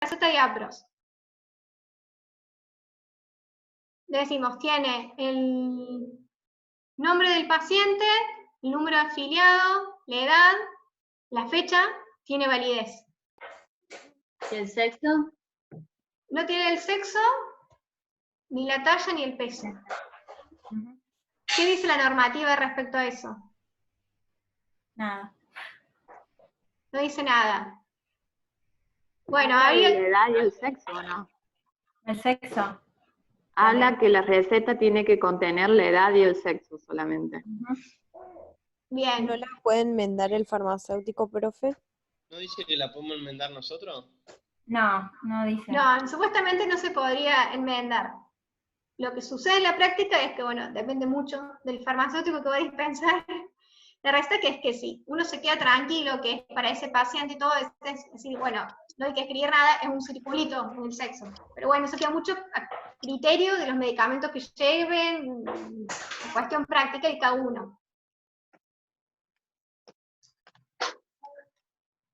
receta de APROS. Decimos, tiene el nombre del paciente, el número de afiliado, la edad, la fecha, tiene validez. ¿Y el sexo? No tiene el sexo, ni la talla, ni el peso. ¿Qué dice la normativa respecto a eso? Nada. No dice nada. Bueno, ¿Habla ahí... de la edad y el sexo o no? El sexo. Habla que la receta tiene que contener la edad y el sexo solamente. Bien. ¿No la puede enmendar el farmacéutico, profe? ¿No dice que la podemos enmendar nosotros? No, no dice. No, supuestamente no se podría enmendar. Lo que sucede en la práctica es que, bueno, depende mucho del farmacéutico que va a dispensar la receta, que es que sí, uno se queda tranquilo, que es para ese paciente y todo, es decir, bueno, no hay que escribir nada, es un circulito en el sexo. Pero bueno, eso queda mucho a criterio de los medicamentos que lleven, cuestión práctica de cada uno.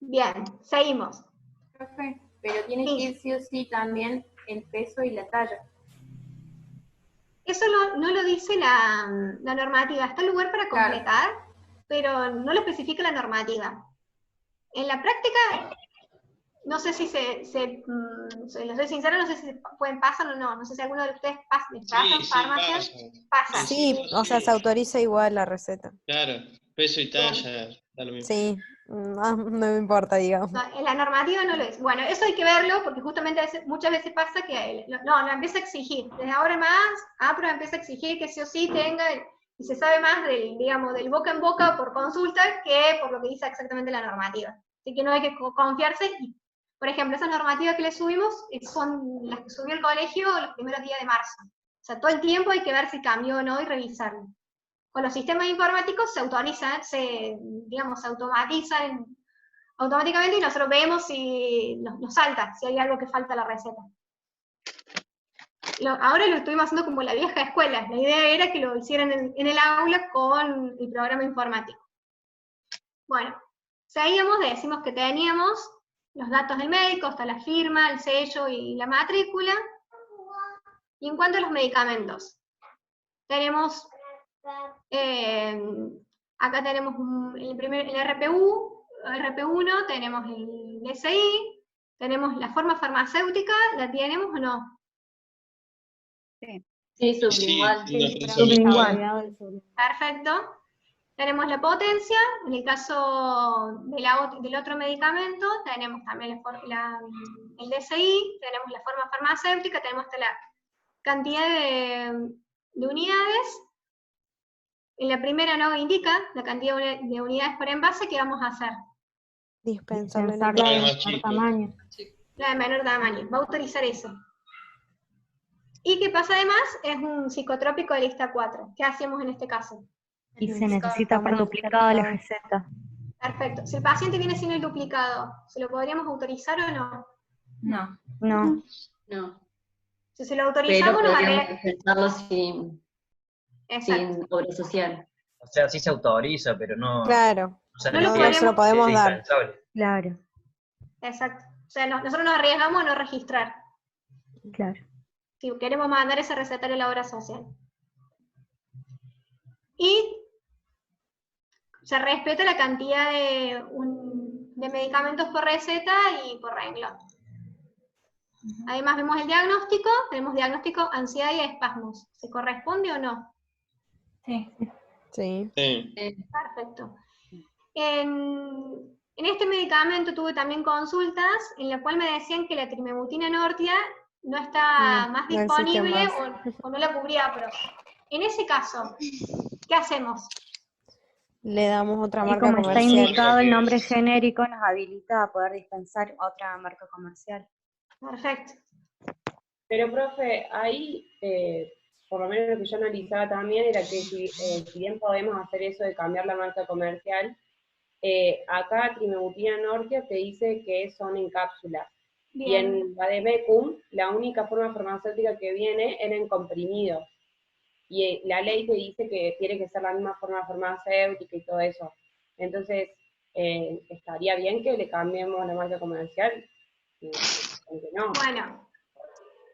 Bien, seguimos. Profe, pero tiene que ir sí o sí también el peso y la talla. Eso no lo dice la normativa, está el lugar para completar, pero no lo especifica la normativa. En la práctica, no sé si les soy sincera, no sé si pasan o no sé si alguno de ustedes trabaja en farmacia. Pasa. Sí, o sea, se autoriza igual la receta. Claro, peso y talla, da lo mismo. Sí, no me importa, digamos. No, en la normativa no lo es. Bueno, eso hay que verlo, porque justamente muchas veces pasa que no empieza a exigir. Desde ahora en más, APRO empieza a exigir que sí o sí tenga, y se sabe más del boca en boca por consulta que por lo que dice exactamente la normativa. Así que no hay que confiarse. Por ejemplo, esas normativas que le subimos son las que subió el colegio los primeros días de marzo. O sea, todo el tiempo hay que ver si cambió o no y revisarlo. Con los sistemas informáticos se automatizan automáticamente y nosotros vemos si nos salta, si hay algo que falta a la receta. Ahora lo estuvimos haciendo como la vieja escuela. La idea era que lo hicieran en el aula con el programa informático. Bueno, seguíamos, decimos que teníamos los datos del médico, hasta la firma, el sello y la matrícula. Y en cuanto a los medicamentos, tenemos, acá tenemos el RP1, tenemos el DSI, tenemos la forma farmacéutica, ¿la tenemos o no? Sí, sublingual. Sublingual. Perfecto. Tenemos la potencia, en el caso del otro medicamento, tenemos también el DSI, tenemos la forma farmacéutica, tenemos hasta la cantidad de unidades. En la primera no indica la cantidad de unidades por envase que vamos a hacer. Dispensarlo en La el de más menor chico. tamaño. La de menor tamaño, va a autorizar eso. Y que pasa además, es un psicotrópico de lista 4. ¿Qué hacemos en este caso? Y se necesita por duplicado la receta. Perfecto. Si el paciente viene sin el duplicado, ¿se lo podríamos autorizar o no? No. No. No. Si se lo Pero autorizamos, nos podríamos arregla. presentarlo sin obra social. O sea, sí se autoriza, pero no, Claro, o sea, No lo no se lo podemos es dar. indispensable. Claro, Exacto. O sea, nosotros nos arriesgamos a no registrar. claro. Si queremos mandar ese recetario a la obra social. Y se respeta la cantidad de medicamentos por receta y por renglón. Además vemos el diagnóstico, tenemos diagnóstico ansiedad y espasmos. ¿Se corresponde o no? Sí. Sí. Sí. Perfecto. En este medicamento tuve también consultas en la cual me decían que la trimebutina nortia no está más no existe disponible más. o no la cubría APRO. En ese caso, ¿qué hacemos? Le damos otra Y marca como está comercial. indicado el nombre genérico, nos habilita a poder dispensar otra marca comercial. Perfecto. Pero, profe, ahí, por lo menos lo que yo analizaba también era que si bien podemos hacer eso de cambiar la marca comercial, acá trimebutina nortia te dice que son en cápsulas. Bien. Y en la de Becum, la única forma farmacéutica que viene era en comprimidos. Y la ley te dice que tiene que ser la misma forma farmacéutica y todo eso. Entonces, estaría bien que le cambiemos la marca comercial. aunque no. Bueno,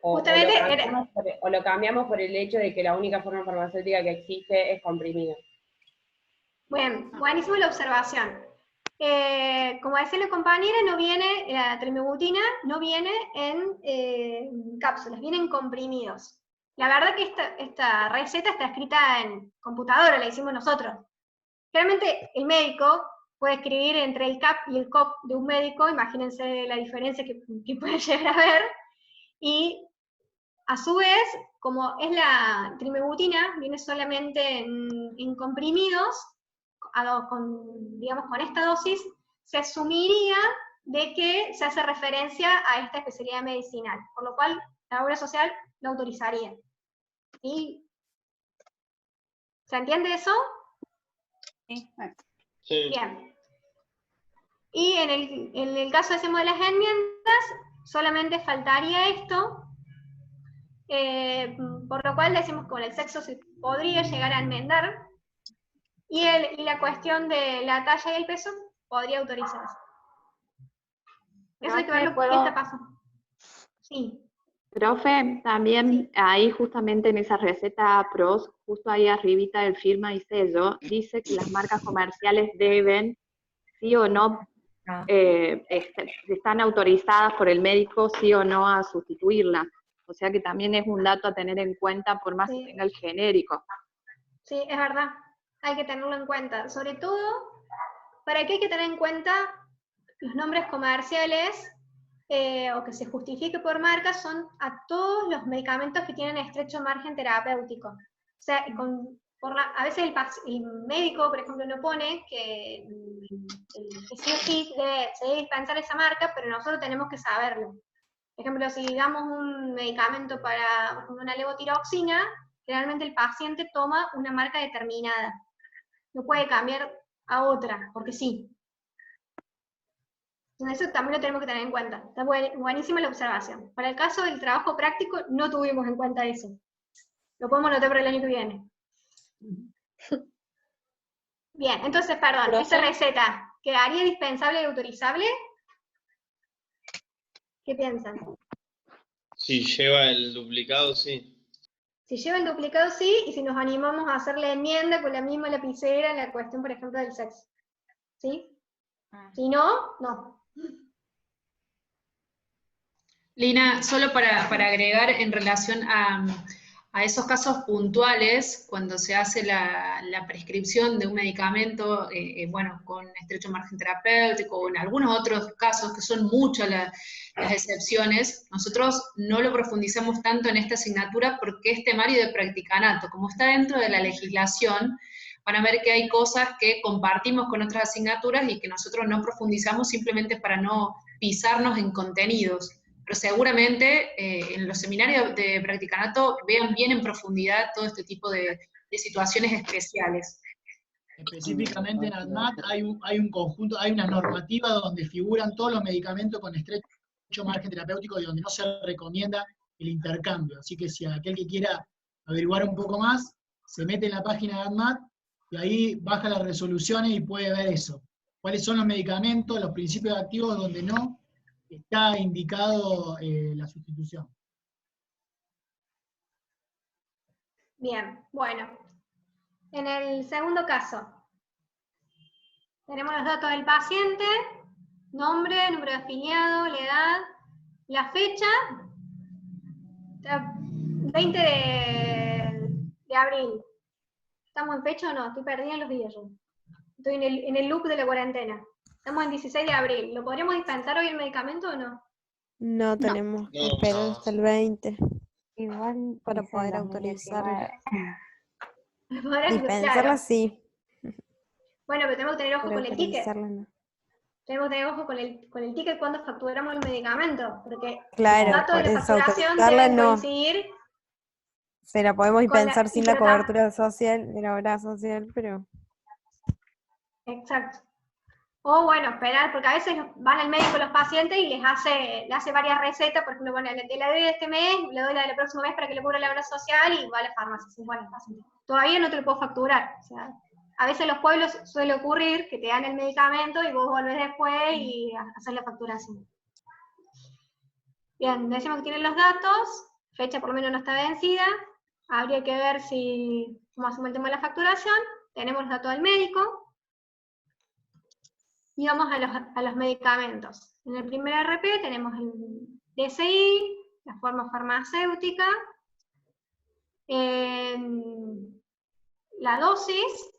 O justamente lo cambiamos por el hecho de que la única forma farmacéutica que existe es comprimido. Bueno, buenísima la observación. Como decía la compañera, no viene, la trimebutina no viene en cápsulas, viene en comprimidos. La verdad que esta receta está escrita en computadora, la hicimos nosotros. Realmente el médico puede escribir entre el CAP y el COP de un médico, imagínense la diferencia que puede llegar a haber, y a su vez, como es la trimebutina, viene solamente en comprimidos, digamos, con esta dosis, se asumiría de que se hace referencia a esta especialidad medicinal, por lo cual la obra social lo autorizaría. ¿Sí? ¿Se entiende eso? Sí. Sí. Bien. Y en el caso de las enmiendas, solamente faltaría esto, por lo cual decimos que con el sexo se podría llegar a enmendar, y la cuestión de la talla y el peso podría autorizarse. Eso hay que verlo qué está pasando. Sí. Profe, también ahí justamente en esa receta PROS, justo ahí arribita del firma y sello, dice que las marcas comerciales deben, sí o no, están autorizadas por el médico, sí o no, a sustituirla. O sea que también es un dato a tener en cuenta por más que tenga el genérico. Sí, es verdad. Hay que tenerlo en cuenta. Sobre todo, ¿para qué hay que tener en cuenta los nombres comerciales o que se justifique por marca? Son a todos los medicamentos que tienen estrecho margen terapéutico. O sea, a veces el médico, por ejemplo, no pone que sí se debe dispensar esa marca, pero nosotros tenemos que saberlo. Por ejemplo, si damos un medicamento para, por ejemplo, una levotiroxina, generalmente el paciente toma una marca determinada. No puede cambiar a otra, porque sí. Entonces eso también lo tenemos que tener en cuenta. Está buenísima la observación. Para el caso del trabajo práctico, no tuvimos en cuenta eso. Lo podemos notar para el año que viene. Bien, entonces, perdón, esa receta, ¿quedaría dispensable y autorizable? ¿Qué piensan? Si lleva el duplicado, sí. Si lleva el duplicado, sí, y si nos animamos a hacer la enmienda con la misma lapicera en la cuestión, por ejemplo, del sexo. ¿Sí? Si no, no. Lina, solo para agregar en relación a esos casos puntuales, cuando se hace la prescripción de un medicamento, bueno, con estrecho margen terapéutico, o en algunos otros casos, que son muchas las excepciones, nosotros no lo profundizamos tanto en esta asignatura porque es temario de practicanato. Como está dentro de la legislación, van a ver que hay cosas que compartimos con otras asignaturas y que nosotros no profundizamos simplemente para no pisarnos en contenidos. Pero seguramente en los seminarios de practicanato vean bien en profundidad todo este tipo de situaciones especiales. Específicamente en ADMAT hay un conjunto, hay una normativa donde figuran todos los medicamentos con estrecho margen terapéutico y donde no se recomienda el intercambio. Así que si aquel que quiera averiguar un poco más, se mete en la página de ADMAT y ahí baja las resoluciones y puede ver eso. ¿Cuáles son los medicamentos, los principios activos donde no está indicado la sustitución? Bien, bueno. En el segundo caso, tenemos los datos del paciente, nombre, número de afiliado, la edad, la fecha, 20 de abril. ¿Estamos en fecha o no? Estoy perdida en los días yo. Estoy en el loop de la cuarentena. Estamos en 16 de abril. ¿Lo podríamos dispensar hoy el medicamento o no? No tenemos que esperar hasta el 20 Igual para dice poder 2019. autorizar. Dispensarla sí. Bueno, pero tenemos que tener ojo Pero con el ticket. autorizarla no. Tenemos que tener ojo con el ticket cuando facturamos el medicamento, porque Claro, los datos de la por eso facturación autorizarla deben no. coincidir. Se la podemos con la- dispensar y sin la pero ta- cobertura social, de la obra social, pero... Exacto. O bueno, esperar, porque a veces van al médico los pacientes y le hace varias recetas, por ejemplo, bueno, te la doy de este mes, le doy la del próximo mes para que le cubra la obra social y va a la farmacia. Así, bueno, paciente, todavía no te lo puedo facturar. O sea, a veces en los pueblos suele ocurrir que te dan el medicamento y vos volvés después y haces la facturación. Bien, decimos que tienen los datos, fecha por lo menos no está vencida, habría que ver si, cómo hacemos el tema de la facturación, tenemos los datos del médico, y vamos a los medicamentos. En el primer RP tenemos el DSI, la forma farmacéutica, la dosis,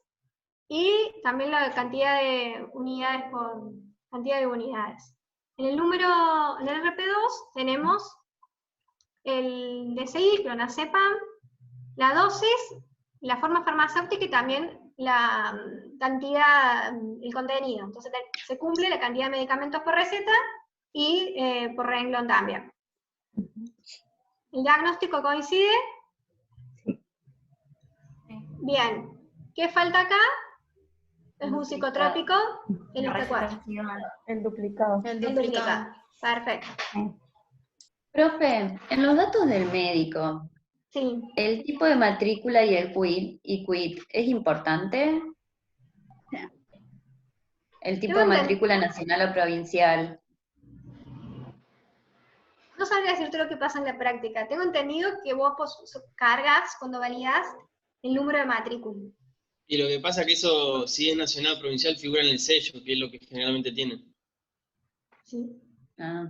y también la cantidad de unidades por cantidad de unidades. En el RP2 tenemos el DSI, clonazepam, la dosis, la forma farmacéutica y también la cantidad, el contenido. Entonces se cumple la cantidad de medicamentos por receta y por renglón también. ¿El diagnóstico coincide? Bien. ¿Qué falta acá? Es un psicotrópico en este cuadro. El duplicado. El duplicado. Perfecto. Profe, en los datos del médico, sí. ¿el tipo de matrícula y el quit es importante? ¿El tipo de matrícula nacional o provincial? No sabría decirte lo que pasa en la práctica. Tengo entendido que vos cargas, cuando validás, el número de matrícula. Y lo que pasa es que eso, si es nacional o provincial, figura en el sello, que es lo que generalmente tienen. Sí. Ah.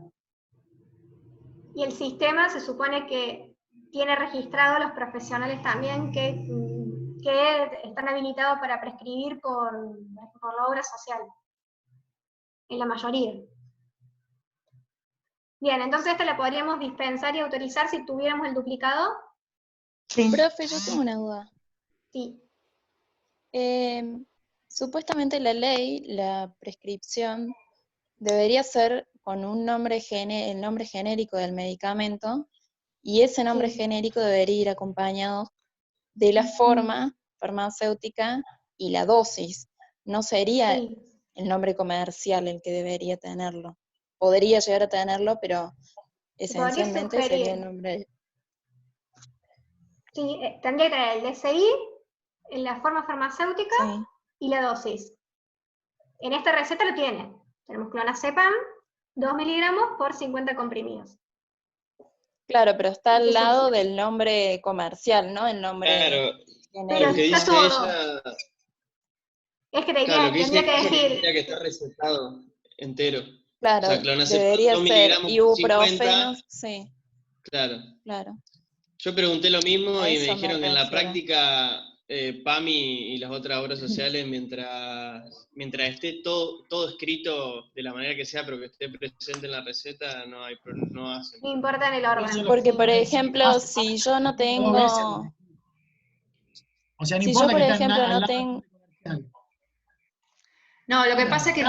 Y el sistema se supone que tiene registrado a los profesionales también que están habilitados para prescribir por la obra social. En la mayoría. Bien, entonces esta la podríamos dispensar y autorizar si tuviéramos el duplicado. Sí. Profe, yo tengo una duda. Sí. Supuestamente la ley, la prescripción, debería ser con un nombre el nombre genérico del medicamento, y ese nombre genérico debería ir acompañado de la forma farmacéutica y la dosis. No sería el nombre comercial el que debería tenerlo. Podría llegar a tenerlo, pero esencialmente sería el nombre. Sí, tendría que tener el DSI, en la forma farmacéutica y la dosis. En esta receta lo tiene. Tenemos clonazepam, 2 miligramos por 50 comprimidos. Claro, pero está al lado del nombre comercial, ¿no? El nombre. Claro, pero lo que dice ella. Es que tendría que decir. Tendría que estar recetado entero. Claro, o sea, clonazepam, debería 2 ser miligramos ibuprofeno, sí. Claro. Yo pregunté lo mismo A y me eso dijeron me que en la refiero. práctica PAMI y las otras obras sociales, mientras esté todo escrito de la manera que sea, pero que esté presente en la receta, no hacen. No importa en el orden. Porque, por ejemplo, si yo no tengo... O sea, no si importa yo, por que ejemplo, estén al no lado tengo... No, lo que pasa es que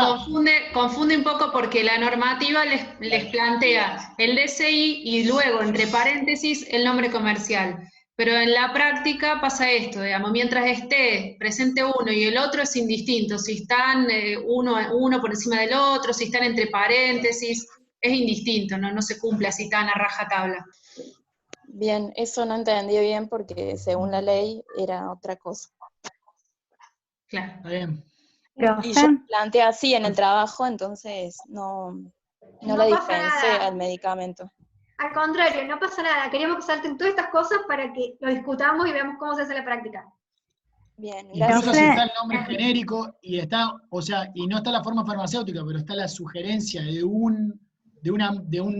confunde un poco porque la normativa les plantea el DSI y luego, entre paréntesis, el nombre comercial. Pero en la práctica pasa esto, digamos, mientras esté presente uno y el otro es indistinto. Si están uno por encima del otro, si están entre paréntesis, es indistinto, no se cumple así tan a rajatabla. Bien, eso no entendí bien porque según la ley era otra cosa. Claro. Está bien. Y yo planteé así en el trabajo, entonces no la dispensé al medicamento. Al contrario, no pasa nada. Queríamos que salten todas estas cosas para que lo discutamos y veamos cómo se hace la práctica. Bien, incluso si está el nombre genérico y está, o sea, y no está la forma farmacéutica, pero está la sugerencia de un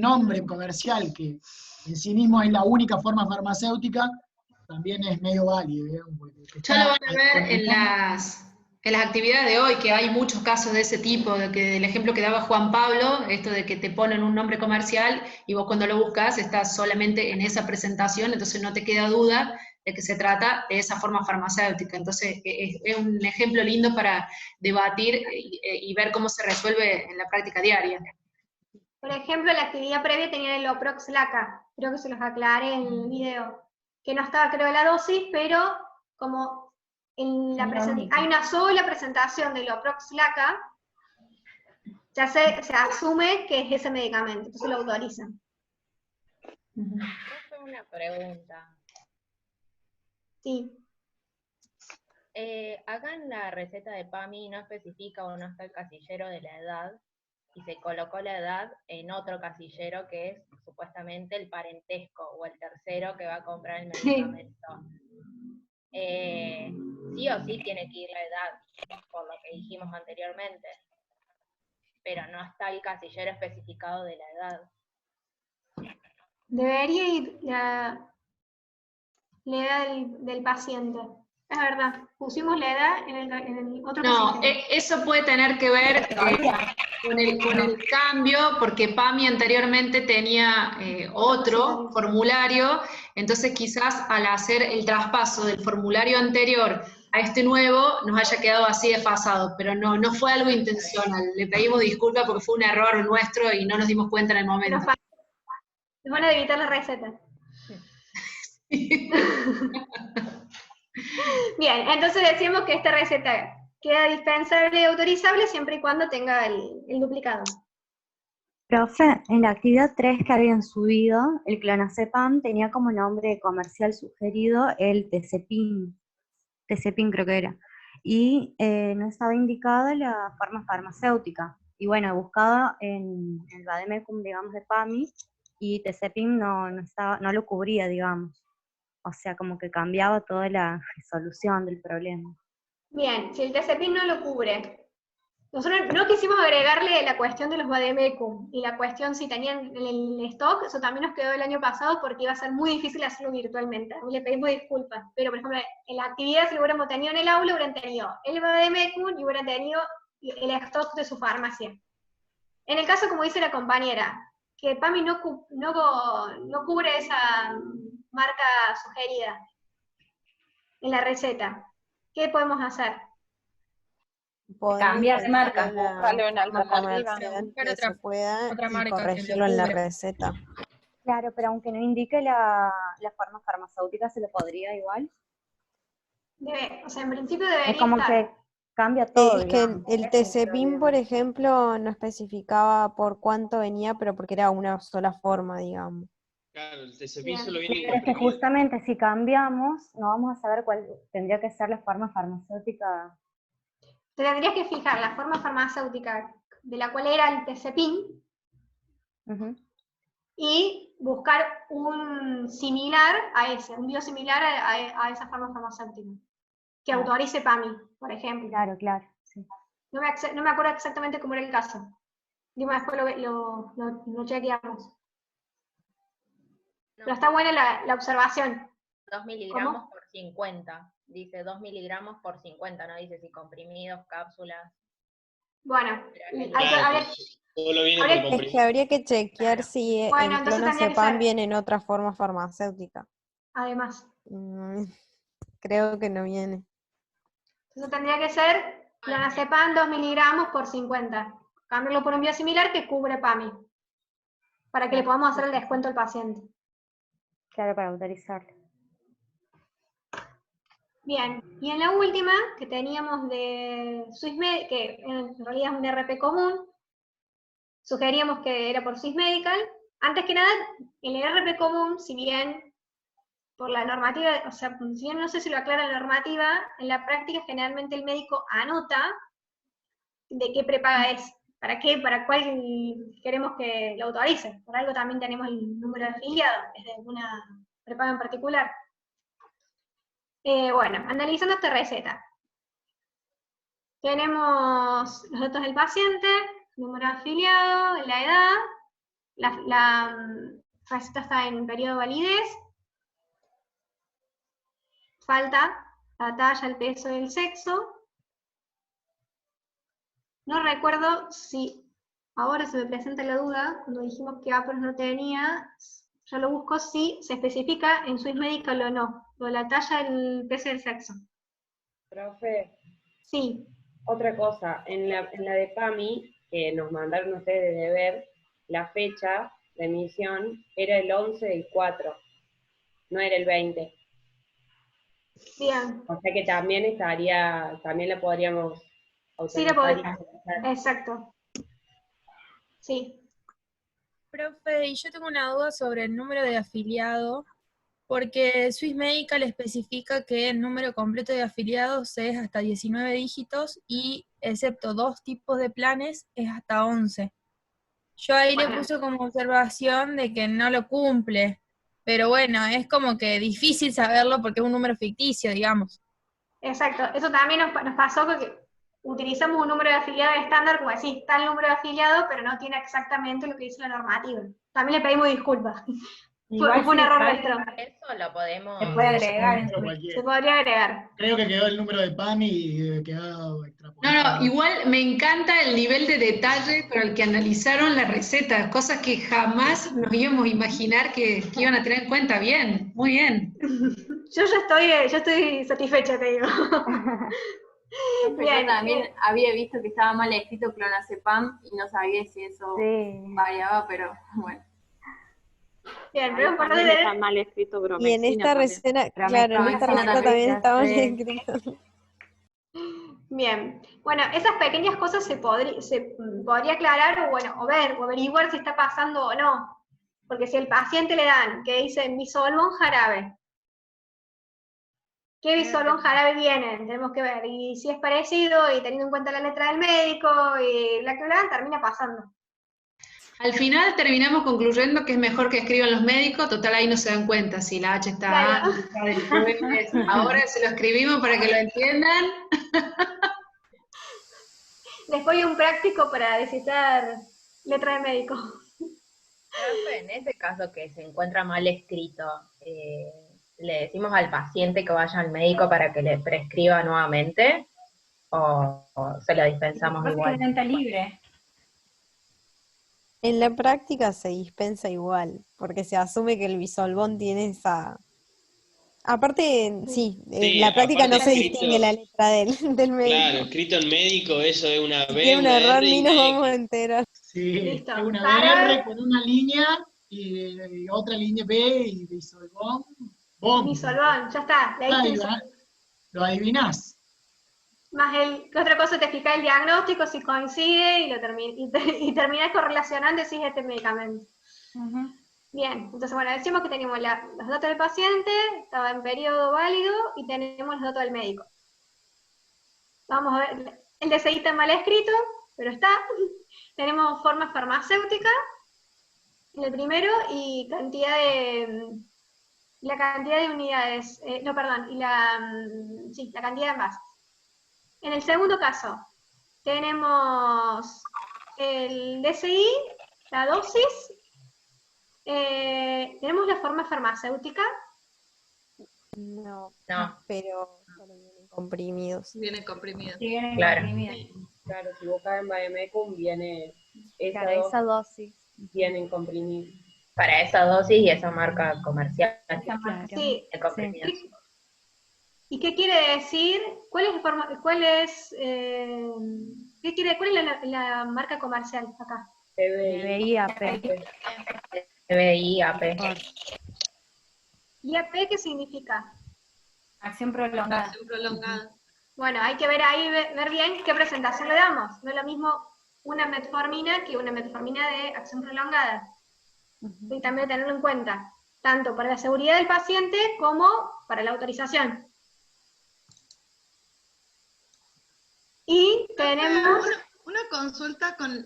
nombre comercial que en sí mismo es la única forma farmacéutica, también es medio válido, digamos. Ya lo van a ver en las actividades de hoy, que hay muchos casos de ese tipo, del ejemplo que daba Juan Pablo, esto de que te ponen un nombre comercial y vos cuando lo buscas estás solamente en esa presentación, entonces no te queda duda de que se trata de esa forma farmacéutica. Entonces es un ejemplo lindo para debatir y ver cómo se resuelve en la práctica diaria. Por ejemplo, la actividad previa tenía el Oprox-LACA, creo que se los aclaré en el video, que no estaba, creo, la dosis, pero como hay una sola presentación del Oprox-LACA, ya se asume que es ese medicamento, entonces lo autorizan. Una pregunta. Sí. Acá en la receta de PAMI no especifica o no está el casillero de la edad y se colocó la edad en otro casillero que es supuestamente el parentesco o el tercero que va a comprar el medicamento. Sí o sí tiene que ir la edad, por lo que dijimos anteriormente, pero no está el casillero especificado de la edad. Debería ir la edad del paciente. Es verdad, pusimos la edad en el otro No, casillero. eso puede tener que ver con el cambio, porque PAMI anteriormente tenía otro formulario, entonces quizás al hacer el traspaso del formulario anterior a este nuevo nos haya quedado así desfasado, pero no fue algo intencional. Le pedimos disculpas porque fue un error nuestro y no nos dimos cuenta en el momento. Nos van a evitar la receta. Bien, entonces decimos que esta receta queda dispensable y autorizable siempre y cuando tenga el duplicado. Profe, en la actividad 3 que habían subido, el clonazepam tenía como nombre comercial sugerido el Tezepin creo que era, y no estaba indicada la forma farmacéutica. Y bueno, he buscado en el Vademecum, digamos, de PAMI, y Tezepin no lo cubría, digamos. O sea, como que cambiaba toda la resolución del problema. Bien, si el Tezepin no lo cubre, nosotros no quisimos agregarle la cuestión de los vademecum y la cuestión si tenían el stock, eso también nos quedó el año pasado porque iba a ser muy difícil hacerlo virtualmente. Le pedimos disculpas, pero por ejemplo, en la actividad si lo hubiéramos tenido en el aula, hubieran tenido el vademecum y hubieran tenido el stock de su farmacia. En el caso, como dice la compañera, que PAMI no cubre esa marca sugerida en la receta, ¿qué podemos hacer? Cambiar de marca, buscarle una alternativa. Que se pueda otra y marca corregirlo en la receta. Claro, pero aunque no indique la forma farmacéutica, ¿se lo podría igual? O sea, en principio debería Es como estar. que cambia todo, Es que digamos. el Tezepin, por ejemplo, no especificaba por cuánto venía, pero porque era una sola forma, digamos. Claro, el Tezepin solo viene Pero es que comprimido. justamente si cambiamos, no vamos a saber cuál tendría que ser la forma farmacéutica. Te tendrías que fijar la forma farmacéutica de la cual era el Tezepin y buscar un similar a ese, un biosimilar a esa forma farmacéutica, que autorice PAMI, por ejemplo. Claro, sí. No me acuerdo exactamente cómo era el caso. Después lo chequeamos. Pero está buena la observación. 2 miligramos por 50. Dice 2 miligramos por 50, no dice si comprimidos, cápsulas. Bueno, es que habría que chequear si el clonazepam viene en otra forma farmacéutica. Además. Creo que no viene. Entonces tendría que ser clonazepam 2 miligramos por 50. Cámbialo por un biosimilar que cubre PAMI. Para que le podamos hacer el descuento al paciente. Claro, para autorizarlo. Bien, y en la última, que teníamos de Swissmedical, que en realidad es un RP común, sugeríamos que era por Swissmedical. Antes que nada, el RP común, si bien por la normativa, o sea, si bien no sé si lo aclara la normativa, en la práctica generalmente el médico anota de qué prepaga es, para cuál queremos que lo autorice. Por algo también tenemos el número de afiliados, es de alguna prepaga en particular. Bueno, analizando esta receta. Tenemos los datos del paciente, número de afiliado, la edad, la receta está en periodo de validez, falta la talla, el peso y el sexo. No recuerdo si ahora se me presenta la duda, cuando dijimos que APROS no tenía, yo lo busco si se especifica en Swissmedical o no, lo de la talla, el peso y el sexo. Profe. Sí. Otra cosa, en la de PAMI, que nos mandaron ustedes de deber, la fecha de emisión era el 11 del 4, no era el 20. Bien. O sea que también la podríamos autorizar. Sí, la podemos. Exacto. Sí. Profe, y yo tengo una duda sobre el número de afiliado, porque Swissmedical especifica que el número completo de afiliados es hasta 19 dígitos y, excepto 2 tipos de planes, es hasta 11. Yo ahí le Bueno. puse como observación de que no lo cumple. Pero bueno, es como que difícil saberlo porque es un número ficticio, digamos. Exacto, eso también nos pasó porque utilizamos un número de afiliado estándar, como decís, está el número de afiliado, pero no tiene exactamente lo que dice la normativa. También le pedimos disculpas. Fue un error nuestro. Eso lo podemos... Se puede agregar. Se podría agregar. Creo que quedó el número de PAMI y quedó extrapolado. No, igual me encanta el nivel de detalle con el que analizaron la receta, cosas que jamás nos íbamos a imaginar que iban a tener en cuenta. Bien, muy bien. Yo estoy satisfecha, te digo. Pero yo también había visto que estaba mal escrito clonazepam y no sabía si eso variaba, pero bueno. Bien, pero por También está mal escrito Y bromexina. en esta también. receta, claro, en esta receta también estaba mal escrito. Bien, bueno, esas pequeñas cosas se podría aclarar o averiguar si está pasando o no. Porque si al paciente le dan, que dice bisolbón jarabe, ¿qué bisolbón jarabe viene? Tenemos que ver, y si es parecido, y teniendo en cuenta la letra del médico, y bla, bla, bla, termina pasando. Al final terminamos concluyendo que es mejor que escriban los médicos, total ahí no se dan cuenta si la H está Claro. antes, está después. Ahora se lo escribimos para que lo entiendan. Después hay un práctico para descifrar letra de médico. Profe, en ese caso que se encuentra mal escrito, ¿le decimos al paciente que vaya al médico para que le prescriba nuevamente? ¿O se lo dispensamos igual? Venta libre. En la práctica se dispensa igual, porque se asume que el bisolbón tiene esa... Aparte, sí, en la práctica no aparte se escrito- distingue la letra del médico. Claro, escrito en médico, eso es una Si B, tiene un una error R y ni nos una vamos a X. enterar. Sí, Listo. es una Para- BR con una línea y otra línea B y bisolbón. ¡Bom! Bisolbón, ya está, le Ahí diste va. Lo adivinás. más ¿qué otra cosa te fija el diagnóstico? Si coincide y terminás correlacionando y decís este medicamento. Bien, entonces bueno, decimos que tenemos los datos del paciente, estaba en periodo válido y tenemos los datos del médico. Vamos a ver, el DCI está mal escrito, pero está. Tenemos forma farmacéutica en el primero y la cantidad de unidades, y la cantidad de envases. En el segundo caso, tenemos el DCI, la dosis, tenemos la forma farmacéutica. No, No. pero solo vienen comprimidos. Viene comprimido. Sí, viene Claro. comprimido. Claro, si buscas en Bademecum viene Claro, esa dosis. vienen comprimidos. Para esa dosis y esa marca comercial. Claro. Sí. De comprimidos. ¿Y qué quiere decir? ¿Cuál es la marca comercial acá? DBI, AP. DBI, AP. ¿Y AP qué significa? Acción prolongada. Acción prolongada. Bueno, hay que ver ahí, ver bien qué presentación le damos. No es lo mismo una metformina que una metformina de acción prolongada. Y también tenerlo en cuenta, tanto para la seguridad del paciente como para la autorización. Y tenemos... Una consulta con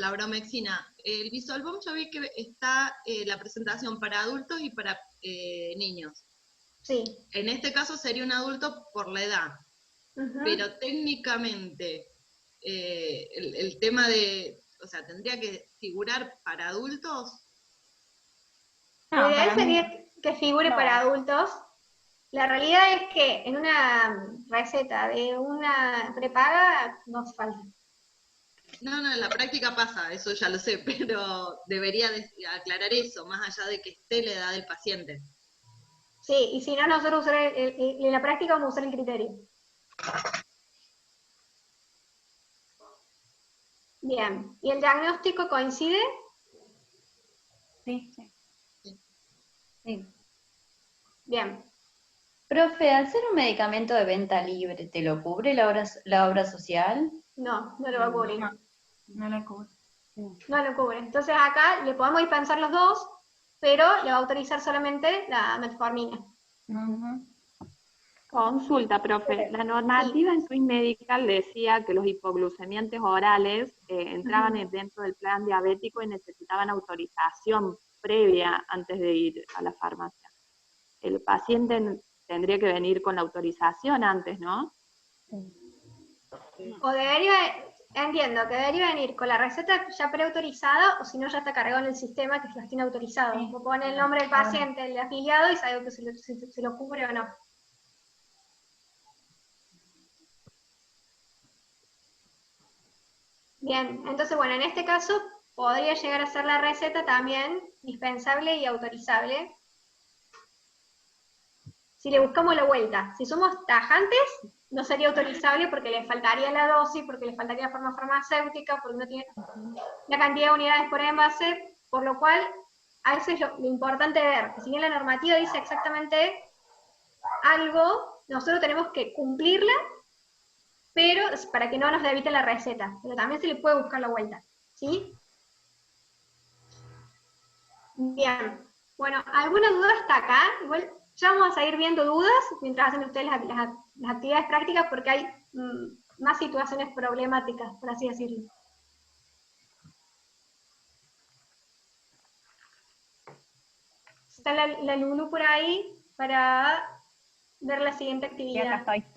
la bromexina. El bisolbón yo vi que está la presentación para adultos y para niños. Sí. En este caso sería un adulto por la edad. Pero técnicamente el tema de, o sea, ¿tendría que figurar para adultos? Lo ideal sería que figure para adultos. La realidad es que en una receta de una prepaga no hace falta. No, en la práctica pasa, eso ya lo sé, pero debería aclarar eso, más allá de que esté la edad del paciente. Sí, y si no, nosotros en la práctica vamos a usar el criterio. Bien, ¿y el diagnóstico coincide? Sí. Sí. Bien. Profe, al ser un medicamento de venta libre, ¿te lo cubre la obra social? No, no lo va a cubrir. No lo cubre. No lo cubre. Entonces acá le podemos dispensar los dos, pero le va a autorizar solamente la metformina. Consulta, profe. La normativa en Swiss Medical decía que los hipoglucemiantes orales entraban dentro del plan diabético y necesitaban autorización previa antes de ir a la farmacia. El paciente tendría que venir con la autorización antes, ¿no? O debería, entiendo, que debería venir con la receta ya preautorizada, o si no ya está cargado en el sistema que las tiene autorizado. O pone el nombre del paciente, el afiliado, y sabe que se lo cubre o no. Bien, entonces bueno, en este caso podría llegar a ser la receta también dispensable y autorizable. Si le buscamos la vuelta, si somos tajantes, no sería autorizable porque le faltaría la dosis, porque le faltaría la forma farmacéutica, porque no tiene la cantidad de unidades por envase, por lo cual a veces lo importante ver, que si bien la normativa dice exactamente algo, nosotros tenemos que cumplirla, pero para que no nos debite la receta, pero también se le puede buscar la vuelta, ¿sí? Bien, bueno, ¿alguna duda hasta acá? Igual ya vamos a ir viendo dudas mientras hacen ustedes las actividades prácticas porque hay más situaciones problemáticas, por así decirlo. Está la Lulu por ahí para ver la siguiente actividad. Acá estoy.